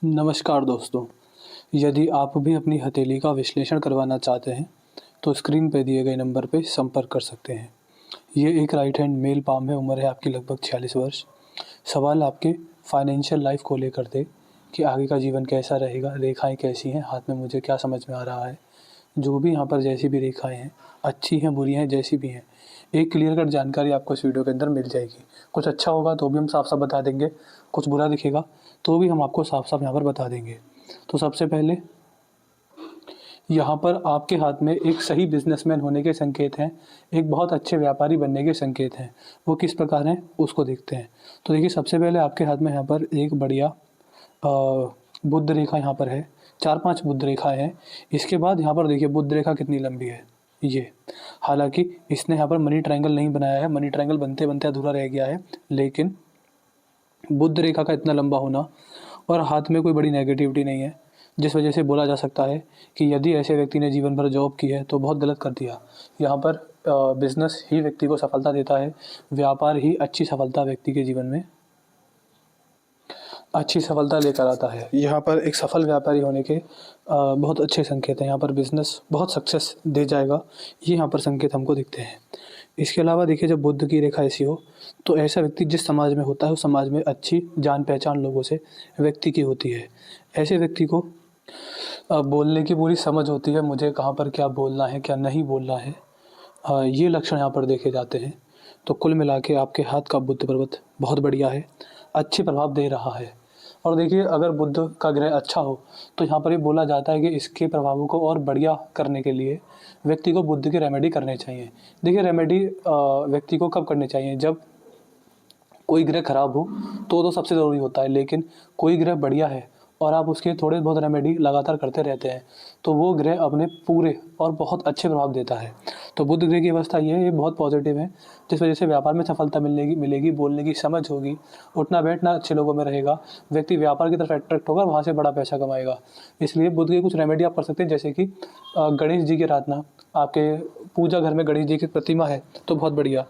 नमस्कार दोस्तों, यदि आप भी अपनी हथेली का विश्लेषण करवाना चाहते हैं, तो स्क्रीन पे दिए गए नंबर पे संपर्क कर सकते हैं। ये एक राइट हैंड मेल पाम है, उम्र है आपकी लगभग 46 वर्ष। सवाल आपके फाइनेंशियल लाइफ को लेकर थे कि आगे का जीवन कैसा रहेगा, रेखाएँ कैसी हैं, हाथ में मुझे क्या समझ में आ रहा है। जो भी यहाँ पर जैसी भी रेखाएँ हैं, अच्छी हैं, बुरी हैं, जैसी भी हैं, एक क्लियर कट जानकारी आपको इस वीडियो के अंदर मिल जाएगी। कुछ अच्छा होगा तो भी हम साफ-साफ बता देंगे, कुछ बुरा दिखेगा तो भी हम आपको साफ-साफ यहाँ पर बता देंगे। तो सबसे पहले यहाँ पर आपके हाथ में एक सही बिज़नेसमैन होने के संकेत हैं, एक बहुत अच्छे व्यापारी बनने के संकेत हैं। वो किस प्रकार हैं, उसको देखते हैं। तो देखिए, सबसे पहले आपके हाथ में यहाँ पर एक बढ़िया बुध रेखा यहाँ पर है, 4-5 बुध रेखाएँ हैं। इसके बाद यहाँ पर देखिए बुध रेखा कितनी लंबी है, ये। हालाँकि इसने यहाँ पर मनी ट्रायंगल नहीं बनाया है, मनी ट्रायंगल बनते-बनते अधूरा रह गया है, लेकिन बुध रेखा का इतना लंबा होना और हाथ में कोई बड़ी नेगेटिविटी नहीं है, जिस वजह से बोला जा सकता है कि यदि ऐसे व्यक्ति ने जीवन भर जॉब की है तो बहुत गलत कर दिया। यहाँ पर बिज़नेस ही व्यक्ति को सफलता देता है, व्यापार ही अच्छी सफलता व्यक्ति के जीवन में अच्छी सफलता लेकर आता है। यहाँ पर एक सफल व्यापारी होने के बहुत अच्छे संकेत हैं। यहाँ पर बिज़नेस बहुत सक्सेस दे जाएगा, ये यहाँ पर संकेत हमको दिखते हैं। इसके अलावा देखिए, जब बुध की रेखा ऐसी हो तो ऐसा व्यक्ति जिस समाज में होता है उस समाज में अच्छी जान पहचान लोगों से व्यक्ति की होती है। ऐसे व्यक्ति को बोलने की पूरी समझ होती है, मुझे कहाँ पर क्या बोलना है, क्या नहीं बोलना है। ये लक्षण यहाँ पर देखे जाते हैं। तो कुल मिला के आपके हाथ का बुध पर्वत बहुत बढ़िया है, अच्छे प्रभाव दे रहा है। और देखिए, अगर बुध का ग्रह अच्छा हो तो यहाँ पर ये बोला जाता है कि इसके प्रभावों को और बढ़िया करने के लिए व्यक्ति को बुध की रेमेडी करनी चाहिए। देखिए, रेमेडी व्यक्ति को कब करनी चाहिए, जब कोई ग्रह खराब हो तो सबसे ज़रूरी होता है, लेकिन कोई ग्रह बढ़िया है और आप उसके थोड़े बहुत रेमेडी लगातार करते रहते हैं तो वो ग्रह अपने पूरे और बहुत अच्छे प्रभाव देता है। तो बुध ग्रह की अवस्था ये बहुत पॉजिटिव है, जिस वजह से व्यापार में सफलता मिलेगी, बोलने की समझ होगी, उठना बैठना अच्छे लोगों में रहेगा, व्यक्ति व्यापार की तरफ अट्रैक्ट होगा, वहाँ से बड़ा पैसा कमाएगा। इसलिए बुध की कुछ रेमेडी आप कर सकते हैं, जैसे कि गणेश जी की आराधना। आपके पूजा घर में गणेश जी की प्रतिमा है तो बहुत बढ़िया।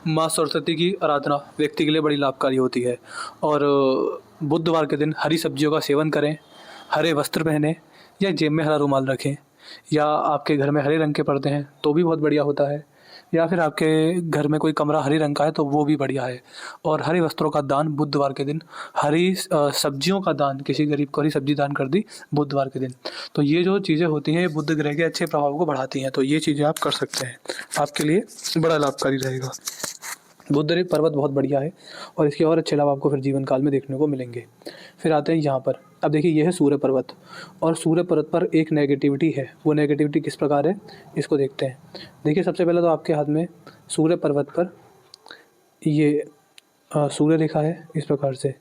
माँ सरस्वती की आराधना व्यक्ति के लिए बड़ी लाभकारी होती है। और बुधवार के दिन हरी सब्जियों का सेवन करें, हरे वस्त्र पहनें या जेब में हरा रुमाल रखें, या आपके घर में हरे रंग के पर्दे हैं तो भी बहुत बढ़िया होता है, या फिर आपके घर में कोई कमरा हरे रंग का है तो वो भी बढ़िया है। और हरे वस्त्रों का दान बुधवार के दिन, हरी सब्जियों का दान, किसी गरीब को हरी सब्जी दान कर दी बुधवार के दिन। तो ये जो चीज़ें होती हैं ये बुध ग्रह के अच्छे प्रभाव को बढ़ाती हैं, तो ये चीज़ें आप कर सकते हैं, आपके लिए बड़ा लाभकारी रहेगा। बुध पर्वत बहुत बढ़िया है और इसके और अच्छे लाभ आपको फिर जीवन काल में देखने को मिलेंगे। फिर आते हैं यहाँ पर। अब देखिए, ये है सूर्य पर्वत और सूर्य पर्वत पर एक नेगेटिविटी है। वो नेगेटिविटी किस प्रकार है, इसको देखते हैं। देखिए, सबसे पहले तो आपके हाथ में सूर्य पर्वत पर ये सूर्य रेखा है इस प्रकार से।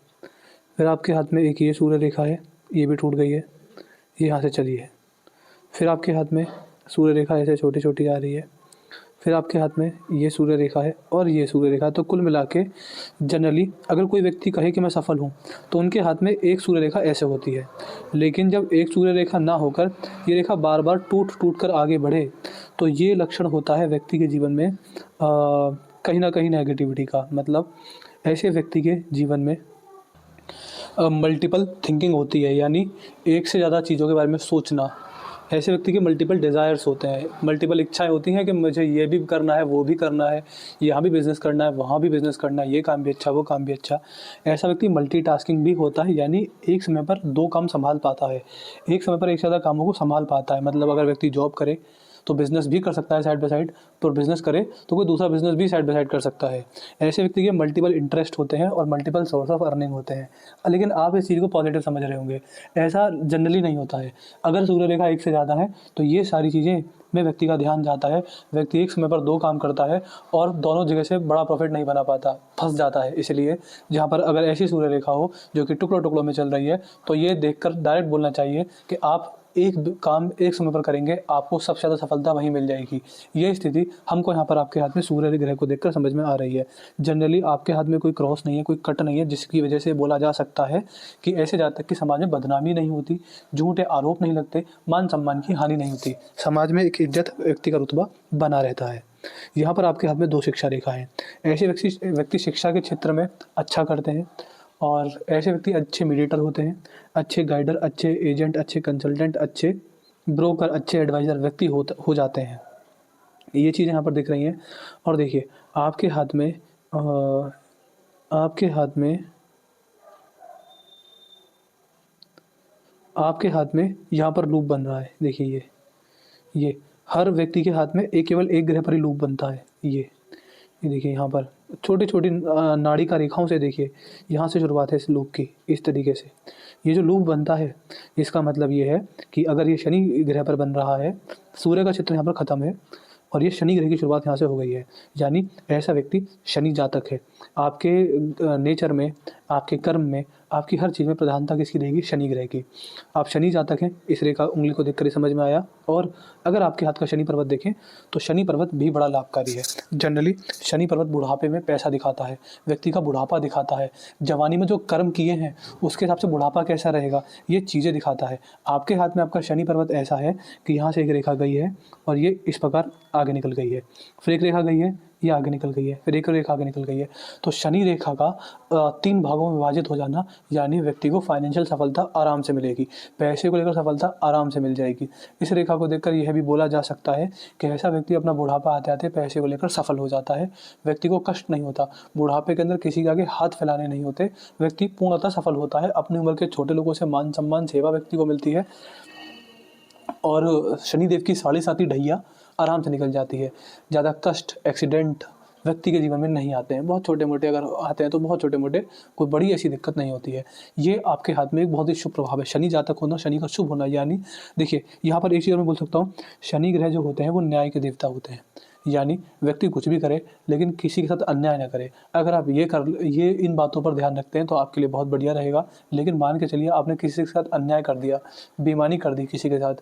फिर आपके हाथ में एक ये सूर्य रेखा है, ये भी टूट गई है, ये यहाँ से चली है। फिर आपके हाथ में सूर्य रेखा ऐसे छोटी छोटी आ रही है। फिर आपके हाथ में ये सूर्य रेखा है और ये सूर्य रेखा है। तो कुल मिला के जनरली अगर कोई व्यक्ति कहे कि मैं सफल हूँ तो उनके हाथ में एक सूर्य रेखा ऐसे होती है। लेकिन जब एक सूर्य रेखा ना होकर ये रेखा बार बार टूट टूट कर आगे बढ़े तो ये लक्षण होता है व्यक्ति के जीवन में कहीं ना कहीं नेगेटिविटी का। मतलब ऐसे व्यक्ति के जीवन में मल्टीपल थिंकिंग होती है, यानी एक से ज़्यादा चीज़ों के बारे में सोचना। ऐसे व्यक्ति के मल्टीपल डिज़ायर्स होते हैं, मल्टीपल इच्छाएं होती हैं कि मुझे ये भी करना है, वो भी करना है, यहाँ भी बिज़नेस करना है, वहाँ भी बिज़नेस करना है, ये काम भी अच्छा, वो काम भी अच्छा। ऐसा व्यक्ति मल्टीटास्किंग भी होता है, यानी एक समय पर 2 काम संभाल पाता है, एक समय पर एक से ज़्यादा कामों को संभाल पाता है। मतलब अगर व्यक्ति जॉब करे तो बिज़नेस भी कर सकता है साइड बाय साइड, तो बिज़नेस करे तो कोई दूसरा बिज़नेस भी साइड बाय साइड कर सकता है। ऐसे व्यक्ति के मल्टीपल इंटरेस्ट होते हैं और मल्टीपल सोर्स ऑफ अर्निंग होते हैं। लेकिन आप इस चीज़ को पॉजिटिव समझ रहे होंगे, ऐसा जनरली नहीं होता है। अगर सूर्य रेखा एक से ज़्यादा है तो ये सारी चीज़ें में व्यक्ति का ध्यान जाता है, व्यक्ति एक समय पर 2 काम करता है और दोनों जगह से बड़ा प्रॉफिट नहीं बना पाता, फंस जाता है। इसलिए जहाँ पर अगर ऐसी सूर्य रेखा हो जो कि टुकड़ों टुकड़ों में चल रही है तो ये देखकर डायरेक्ट बोलना चाहिए कि आप एक काम एक समय पर करेंगे, आपको सबसे ज़्यादा सफलता वहीं मिल जाएगी। ये स्थिति हमको यहाँ पर आपके हाथ में सूर्य ग्रह को देखकर समझ में आ रही है। जनरली आपके हाथ में कोई क्रॉस नहीं है, कोई कट नहीं है, जिसकी वजह से बोला जा सकता है कि ऐसे जातक की समाज में बदनामी नहीं होती, झूठे आरोप नहीं लगते, मान सम्मान की हानि नहीं होती, समाज में एक इज्जत, व्यक्ति का रुतबा बना रहता है। यहाँ पर आपके हाथ में 2 शिक्षा रेखा हैं। ऐसे व्यक्ति शिक्षा के क्षेत्र में अच्छा करते हैं और ऐसे व्यक्ति अच्छे मीडिएटर होते हैं, अच्छे गाइडर, अच्छे एजेंट, अच्छे कंसल्टेंट, अच्छे ब्रोकर, अच्छे एडवाइज़र व्यक्ति हो जाते हैं। ये चीज़ें यहाँ पर दिख रही हैं। और देखिए आपके हाथ में आपके हाथ में आपके हाथ में यहाँ पर लूप बन रहा है। देखिए ये हर व्यक्ति के हाथ में केवल एक ग्रह पर ही लूप बनता है। ये देखिए यहाँ पर छोटी-छोटी नाड़ी का रेखाओं से देखिए, यहाँ से शुरुआत है इस लूप की, इस तरीके से। ये जो लूप बनता है, इसका मतलब ये है कि अगर ये शनि ग्रह पर बन रहा है, सूर्य का चित्र यहाँ पर ख़त्म है और ये शनि ग्रह की शुरुआत यहाँ से हो गई है। यानी ऐसा व्यक्ति शनि जातक है। आपके नेचर में, आपके कर्म में, आपकी हर चीज़ में प्रधानता किसकी रहेगी? शनि ग्रह की। आप शनि जातक हैं, इस रेखा उंगली को देखकर ही समझ में आया। और अगर आपके हाथ का शनि पर्वत देखें तो शनि पर्वत भी बड़ा लाभकारी है। जनरली शनि पर्वत बुढ़ापे में पैसा दिखाता है, व्यक्ति का बुढ़ापा दिखाता है, जवानी में जो कर्म किए हैं उसके हिसाब से बुढ़ापा कैसा रहेगा, ये चीज़ें दिखाता है। आपके हाथ में आपका शनि पर्वत ऐसा है कि यहाँ से एक रेखा गई है और ये इस प्रकार आगे निकल गई है, फिर एक रेखा गई है, ये आगे निकल गई है, फिर एक रेखा आगे निकल गई है। तो शनि रेखा का 3 भागों में विभाजित हो जाना, यानी व्यक्ति को फाइनेंशियल सफलता आराम से मिलेगी, पैसे को लेकर सफलता आराम से मिल जाएगी। इस रेखा को देखकर यह भी बोला जा सकता है कि ऐसा व्यक्ति अपना बुढ़ापा आते-आते पैसे को लेकर सफल हो जाता है। व्यक्ति को कष्ट नहीं होता, बुढ़ापे के अंदर किसी के आगे हाथ फैलाने नहीं होते, व्यक्ति पूर्णतः सफल होता है। अपनी उम्र के छोटे लोगों से मान-सम्मान, सेवा व्यक्ति को मिलती है और शनिदेव की साढ़े साती ढैया आराम से निकल जाती है। ज़्यादा कष्ट, एक्सीडेंट व्यक्ति के जीवन में नहीं आते हैं। बहुत छोटे-मोटे अगर आते हैं तो बहुत छोटे-मोटे, कोई बड़ी ऐसी दिक्कत नहीं होती है। ये आपके हाथ में एक बहुत ही शुभ प्रभाव है। शनि जातक होना, शनि का शुभ होना, यानी देखिए यहाँ पर एक चीज़ और मैं बोल सकता हूँ, शनि ग्रह जो होते हैं वो न्याय के देवता होते हैं। यानी व्यक्ति कुछ भी करे लेकिन किसी के साथ अन्याय ना करे। अगर आप ये इन बातों पर ध्यान रखते हैं तो आपके लिए बहुत बढ़िया रहेगा। लेकिन मान के चलिए आपने किसी के साथ अन्याय कर दिया, बेईमानी कर दी किसी के साथ,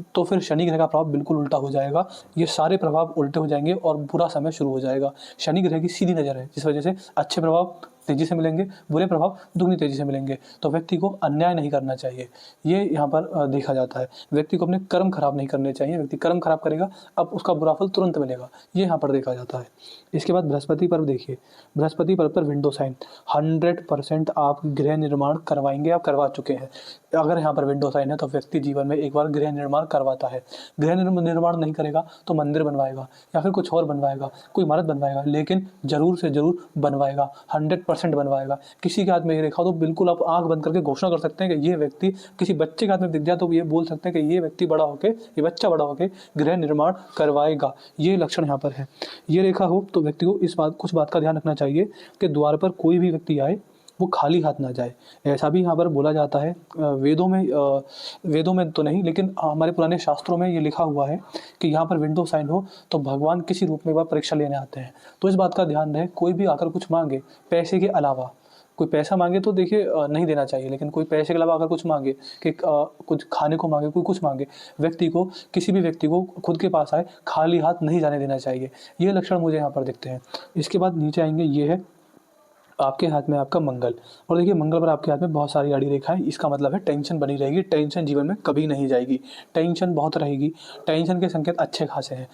तो फिर शनि ग्रह का प्रभाव बिल्कुल उल्टा हो जाएगा। ये सारे प्रभाव उल्टे हो जाएंगे और बुरा समय शुरू हो जाएगा। शनि ग्रह की सीधी नज़र है, जिस वजह से अच्छे प्रभाव तेज़ी से मिलेंगे, बुरे प्रभाव दुगनी तेज़ी से मिलेंगे। तो व्यक्ति को अन्याय नहीं करना चाहिए, ये यहाँ पर देखा जाता है। व्यक्ति को अपने कर्म खराब नहीं करने चाहिए। व्यक्ति कर्म खराब करेगा, अब उसका बुरा फल तुरंत मिलेगा, ये यहाँ पर देखा जाता है। इसके बाद बृहस्पति पर्व देखिए, बृहस्पति पर्व पर विंडो साइन 100% आप गृह निर्माण करवाएंगे, आप करवा चुके हैं। अगर यहाँ पर विंडो साइन है तो व्यक्ति जीवन में एक बार गृह निर्माण करवाता है। गृह निर्माण नहीं करेगा तो मंदिर बनवाएगा या फिर कुछ और बनवाएगा, कोई इमारत बनवाएगा, लेकिन ज़रूर से ज़रूर बनवाएगा, 100% बनवाएगा। किसी के हाथ में ये रेखा हो तो बिल्कुल आप आँख बंद करके घोषणा कर सकते हैं कि ये व्यक्ति, किसी बच्चे के हाथ में दिख जाए तो ये बोल सकते हैं कि ये व्यक्ति बड़ा होके, ये बच्चा बड़ा होके गृह निर्माण करवाएगा। ये लक्षण यहाँ पर है। ये रेखा हो तो व्यक्ति को कुछ बात का ध्यान रखना चाहिए कि द्वार पर कोई भी व्यक्ति आए वो खाली हाथ ना जाए। ऐसा भी यहाँ पर बोला जाता है, वेदों में तो नहीं लेकिन हमारे पुराने शास्त्रों में ये लिखा हुआ है कि यहाँ पर विंडो साइन हो तो भगवान किसी रूप में एक बार परीक्षा लेने आते हैं। तो इस बात का ध्यान रहे, कोई भी आकर कुछ मांगे पैसे के अलावा, कोई पैसा मांगे तो देखिए नहीं देना चाहिए, लेकिन कोई पैसे के अलावा अगर कुछ मांगे कि कुछ खाने को मांगे, कोई कुछ मांगे, व्यक्ति को, किसी भी व्यक्ति को खुद के पास आए खाली हाथ नहीं जाने देना चाहिए। ये लक्षण मुझे यहाँ पर दिखते हैं। इसके बाद नीचे आएंगे, ये है आपके हाथ में आपका मंगल। और देखिए मंगल पर आपके हाथ में बहुत सारी आड़ी रेखाएं, इसका मतलब है टेंशन बनी रहेगी, टेंशन जीवन में कभी नहीं जाएगी, टेंशन बहुत रहेगी। टेंशन के संकेत अच्छे खासे हैं।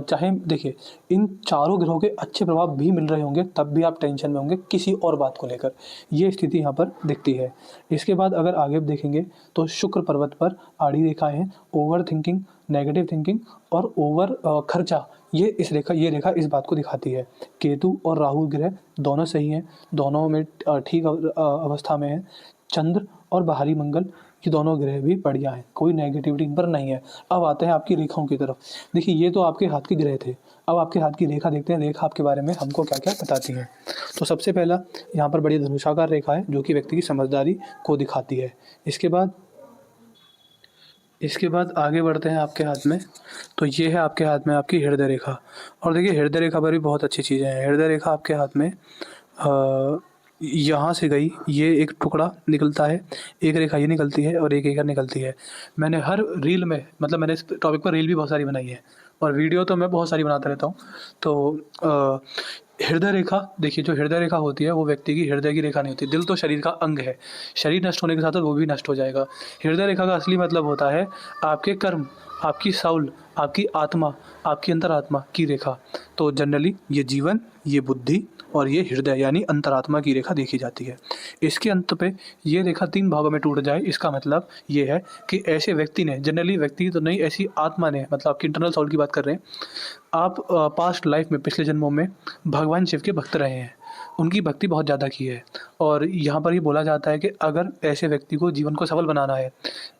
चाहे देखिए इन चारों ग्रहों के अच्छे प्रभाव भी मिल रहे होंगे तब भी आप टेंशन में होंगे किसी और बात को लेकर, ये स्थिति यहाँ पर दिखती है। इसके बाद अगर आगे देखेंगे तो शुक्र पर्वत पर आड़ी रेखाएं हैं, ओवर थिंकिंग, नेगेटिव थिंकिंग और ओवर खर्चा, ये रेखा इस बात को दिखाती है। केतु और राहु ग्रह दोनों सही हैं, दोनों में ठीक अवस्था में है। चंद्र और बाहरी मंगल, ये दोनों ग्रह भी बढ़िया हैं, कोई नेगेटिविटी इन पर नहीं है। अब आते हैं आपकी रेखाओं की तरफ। देखिए ये तो आपके हाथ के ग्रह थे, अब आपके हाथ की रेखा देखते हैं, रेखा आपके बारे में हमको क्या क्या बताती है। तो सबसे पहला यहाँ पर बड़ी धनुषाकार रेखा है जो कि व्यक्ति की समझदारी को दिखाती है। इसके बाद आगे बढ़ते हैं आपके हाथ में, तो ये है आपके हाथ में आपकी हृदय रेखा। और देखिए हृदय रेखा पर भी बहुत अच्छी चीज़ें हैं। हृदय रेखा आपके हाथ में यहाँ से गई, ये एक टुकड़ा निकलता है, एक रेखा ये निकलती है और एक इधर निकलती है। मैंने हर रील में, मतलब मैंने इस टॉपिक पर रील भी बहुत सारी बनाई है और वीडियो तो मैं बहुत सारी बनाता रहता हूँ। तो हृदय रेखा देखिए, जो हृदय रेखा होती है वो व्यक्ति की हृदय की रेखा नहीं होती। दिल तो शरीर का अंग है, शरीर नष्ट होने के साथ साथ वो भी नष्ट हो जाएगा। हृदय रेखा का असली मतलब होता है आपके कर्म, आपकी साउल, आपकी आत्मा, आपकी अंतरात्मा की रेखा। तो जनरली ये जीवन, ये बुद्धि और ये हृदय यानी अंतरात्मा की रेखा देखी जाती है। इसके अंत पे ये रेखा 3 भागों में टूट जाए, इसका मतलब ये है कि ऐसे व्यक्ति ने, जनरली व्यक्ति तो नहीं, ऐसी आत्मा ने, मतलब आपकी इंटरनल सोल की बात कर रहे हैं, आप पास्ट लाइफ में, पिछले जन्मों में भगवान शिव के भक्त रहे हैं, उनकी भक्ति बहुत ज़्यादा की है। और यहाँ पर ये बोला जाता है कि अगर ऐसे व्यक्ति को जीवन को सफल बनाना है,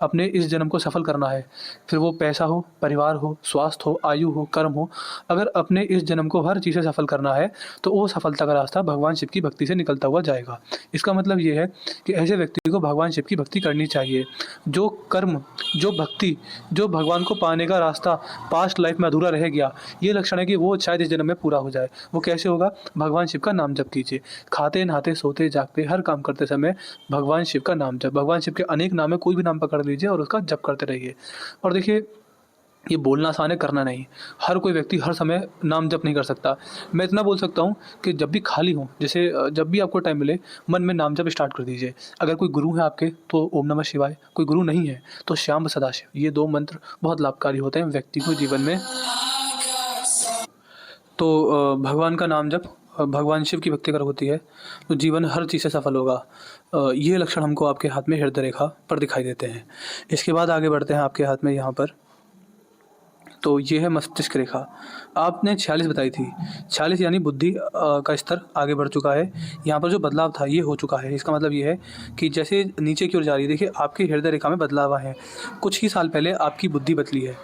अपने इस जन्म को सफल करना है, फिर वो पैसा हो, परिवार हो, स्वास्थ्य हो, आयु हो, कर्म हो, अगर अपने इस जन्म को हर चीज़ से सफल करना है, तो वो सफलता का रास्ता भगवान शिव की भक्ति से निकलता हुआ जाएगा। इसका मतलब ये है कि ऐसे व्यक्ति को भगवान शिव की भक्ति करनी चाहिए। जो कर्म, जो भक्ति, जो भगवान को पाने का रास्ता पास्ट लाइफ में अधूरा रह गया, ये लक्षण है कि वो शायद इस जन्म में पूरा हो जाए। वो कैसे होगा? भगवान शिव का नाम जप कीजिए। खाते, नहाते, सोते, जागते, हर काम करते समय भगवान शिव का नाम जप, भगवान शिव के अनेक नाम है, कोई भी नाम पकड़ लीजिए और उसका जप करते रहिए। और देखिए, ये बोलना आसान है, करना नहीं। हर कोई व्यक्ति हर समय नाम जप नहीं कर सकता। मैं इतना बोल सकता हूँ कि जब भी खाली हों, जैसे जब भी आपको टाइम मिले, मन में नाम जप स्टार्ट कर दीजिए। अगर कोई गुरु है आपके तो ओम नमः शिवाय, कोई गुरु नहीं है तो श्याम सदाशिव। ये 2 मंत्र बहुत लाभकारी होते हैं व्यक्ति को जीवन में। तो भगवान का नाम जप, भगवान शिव की भक्ति अगर होती है तो जीवन हर चीज़ से सफल होगा। ये लक्षण हमको आपके हाथ में हृदय रेखा पर दिखाई देते हैं। इसके बाद आगे बढ़ते हैं आपके हाथ में यहाँ पर, तो ये है मस्तिष्क रेखा। आपने 46 बताई थी, 46 यानी बुद्धि का स्तर आगे बढ़ चुका है। यहाँ पर जो बदलाव था ये हो चुका है। इसका मतलब ये है कि जैसे नीचे की ओर जा रही है, देखिए आपकी हृदय रेखा में बदलाव आए हैं। कुछ ही साल पहले आपकी बुद्धि बदली है,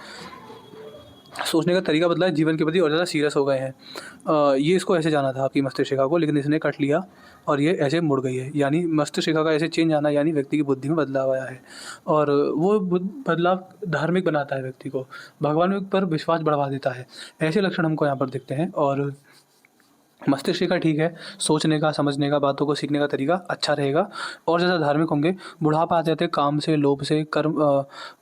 सोचने का तरीका बदला है, जीवन के प्रति और ज़्यादा सीरियस हो गए हैं। ये इसको ऐसे जाना था आपकी मस्तिष्क रेखा को, लेकिन इसने कट लिया और ये ऐसे मुड़ गई है। यानी मस्तिष्क रेखा का ऐसे चेंज आना, यानी व्यक्ति की बुद्धि में बदलाव आया है। और वो बदलाव धार्मिक बनाता है व्यक्ति को, भगवान पर विश्वास बढ़वा देता है। ऐसे लक्षण हमको यहाँ पर दिखते हैं। और मस्तिष्क रेखा ठीक है, सोचने का, समझने का, बातों को सीखने का तरीका अच्छा रहेगा और ज़्यादा धार्मिक होंगे। बुढ़ापा आ जाते काम से, लोभ से,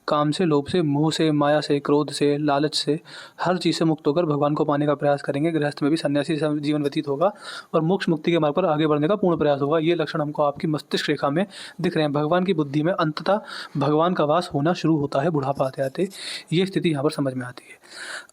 काम से, लोभ से, मोह से, माया से, क्रोध से, लालच से, हर चीज़ से मुक्त होकर भगवान को पाने का प्रयास करेंगे। गृहस्थ में भी सन्यासी जीवन व्यतीत होगा और मोक्ष मुक्ति के मार्ग पर आगे बढ़ने का पूर्ण प्रयास होगा। ये लक्षण हमको आपकी मस्तिष्क रेखा में दिख रहे हैं। भगवान की बुद्धि में अंततः भगवान का वास होना शुरू होता है बुढ़ापा आते आते। ये स्थिति यहाँ पर समझ में आती है।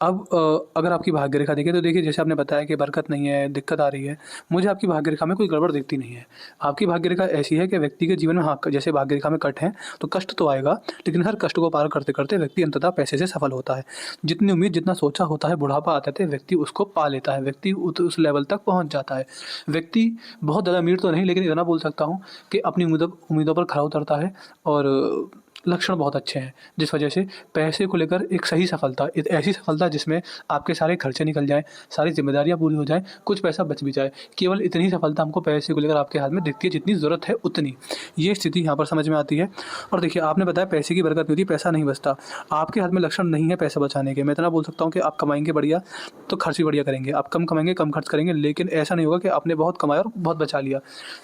अब अगर आपकी भाग्य रेखा देखें तो देखिए, जैसे आपने बताया कि बरकत नहीं है, दिक्कत आ रही है, मुझे आपकी भाग्य रेखा में कोई गड़बड़ दिखती नहीं है। आपकी भाग्य रेखा ऐसी है कि व्यक्ति के जीवन में, हाँ, जैसे भाग्य रेखा में कट है तो कष्ट तो आएगा, लेकिन हर कष्ट को पार करते करते व्यक्ति अंततः पैसे से सफल होता है। जितनी उम्मीद, जितना सोचा होता है, बुढ़ापा आते थे व्यक्ति उसको पा लेता है, व्यक्ति उस लेवल तक पहुँच जाता है। व्यक्ति बहुत ज़्यादा अमीर तो नहीं, लेकिन इतना बोल सकता हूँ कि अपनी उम्मीदों पर खरा उतरता है और लक्षण बहुत अच्छे हैं, जिस वजह से पैसे को लेकर एक सही सफलता, एक ऐसी सफलता जिसमें आपके सारे खर्चे निकल जाएँ, सारी ज़िम्मेदारियाँ पूरी हो जाएँ, कुछ पैसा बच भी जाए। केवल इतनी सफलता हमको पैसे को लेकर आपके हाथ में दिखती है, जितनी ज़रूरत है उतनी। ये स्थिति यहाँ पर समझ में आती है। और देखिए, आपने बताया पैसे की बरकत नहीं होती, पैसा नहीं बचता। आपके हाथ में लक्षण नहीं है पैसा बचाने के। मैं इतना बोल सकता हूँ कि आप कमाएँगे बढ़िया तो खर्च भी बढ़िया करेंगे, आप कम कमाएँगे, कम खर्च करेंगे, लेकिन ऐसा नहीं होगा कि आपने बहुत कमाया और बहुत बचा लिया।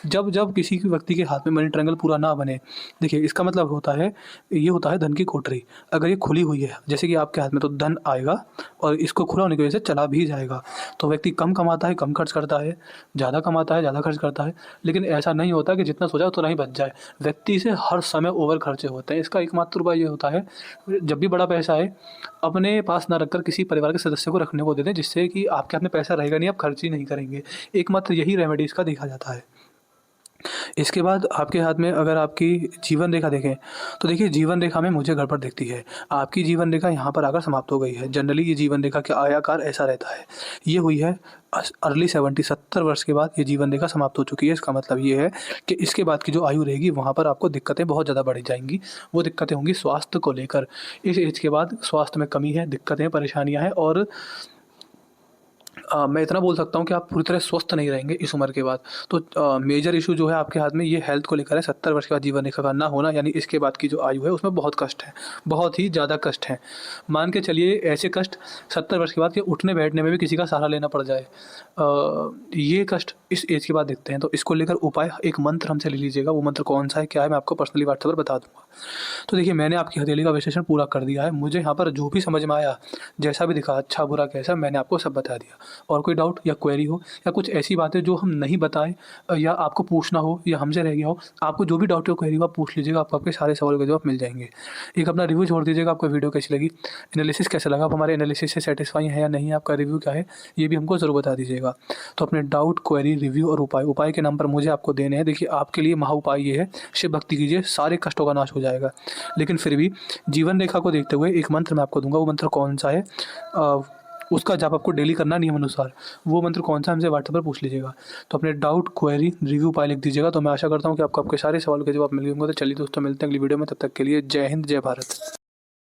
जब किसी व्यक्ति के हाथ में मनी ट्रायंगल पूरा ना बने, देखिए इसका मतलब होता है, ये होता है धन की कोठरी। अगर ये खुली हुई है, जैसे कि आपके हाथ में, तो धन आएगा और इसको खुला होने की वजह से चला भी जाएगा। तो व्यक्ति कम कमाता है, कम खर्च करता है, ज़्यादा कमाता है, ज़्यादा खर्च करता है, लेकिन ऐसा नहीं होता कि जितना सोचा उतना ही बच जाए। व्यक्ति से हर समय ओवर खर्चे होते हैं। इसका एकमात्र उपाय ये होता है, जब भी बड़ा पैसा आए, अपने पास ना रखकर किसी परिवार के सदस्य को रखने को दे दें, जिससे कि आपके हाथ में पैसा रहेगा नहीं, आप खर्च ही नहीं करेंगे। एकमात्र यही रेमेडी इसका देखा जाता है। इसके बाद आपके हाथ में अगर आपकी जीवन रेखा देखें तो देखिए, जीवन रेखा में मुझे गड़बड़ दिखती है। आपकी जीवन रेखा यहाँ पर आकर समाप्त हो गई है। जनरली ये जीवन रेखा का आयाकार ऐसा रहता है। ये हुई है अर्ली 70 वर्ष के बाद ये जीवन रेखा समाप्त हो चुकी है। इसका मतलब ये है कि इसके बाद की जो आयु रहेगी वहाँ पर आपको दिक्कतें बहुत ज़्यादा बढ़ जाएंगी। वो दिक्कतें होंगी स्वास्थ्य को लेकर। इस एज के बाद स्वास्थ्य में कमी है, दिक्कतें, परेशानियाँ हैं और मैं इतना बोल सकता हूँ कि आप पूरी तरह स्वस्थ नहीं रहेंगे इस उम्र के बाद। तो मेजर इशू जो है आपके हाथ में, ये हेल्थ को लेकर है। 70 वर्ष के बाद जीवन रेखा का ना होना, यानी इसके बाद की जो आयु है उसमें बहुत कष्ट है, बहुत ही ज़्यादा कष्ट है। मान के चलिए ऐसे कष्ट 70 वर्ष के बाद कि उठने बैठने में भी किसी का सहारा लेना पड़ जाए। ये कष्ट इस एज के बाद दिखते हैं। तो इसको लेकर उपाय, एक मंत्र हमसे ले लीजिएगा। वो मंत्र कौन सा है, क्या है, मैं आपको पर्सनली व्हाट्सएप पर बता दूँगा। तो देखिए मैंने आपकी हथेली का विश्लेषण पूरा कर दिया है। मुझे यहाँ पर जो भी समझ में आया, जैसा भी दिखा, अच्छा बुरा कैसा, मैंने आपको सब बता दिया। और कोई डाउट या क्वेरी हो या कुछ ऐसी बातें जो हम नहीं बताएँ या आपको पूछना हो या हमसे रह गया हो, आपको जो भी डाउट या क्वेरी हो आप पूछ लीजिएगा, आपको आपके सारे सवालों के जवाब मिल जाएँगे। एक अपना रिव्यू छोड़ दीजिएगा, आपको वीडियो कैसी लगी, एनालिसिस कैसा लगा, आप हमारे एनालिसिस से सैटिस्फाई हैं या नहीं, आपका रिव्यू क्या है, ये भी हमको ज़रूर बता दीजिएगा। तो अपने डाउट, क्वेरी, रिव्यू और उपाय के नाम पर मुझे आपको देने हैं। देखिए आपके लिए महा उपाय ये है, शिव भक्ति कीजिए, सारे कष्टों का नाश हो जाएगा। लेकिन फिर भी जीवन रेखा को देखते हुए एक मंत्र मैं आपको दूँगा, वो मंत्र कौन-सा है उसका जाप आपको डेली करना नियम अनुसार। वो मंत्र कौन-सा है हमसे व्हाट्सएप पर पूछ लीजिएगा। तो अपने डाउट, क्वेरी, रिव्यू, उपाय लिख दीजिएगा। तो मैं आशा करता हूँ कि आपको आपके सारे सवालों के जवाब मिल गए होंगे। तो चलिए दोस्तों मिलते हैं अगली वीडियो में, तब तक के लिए जय हिंद, जय भारत।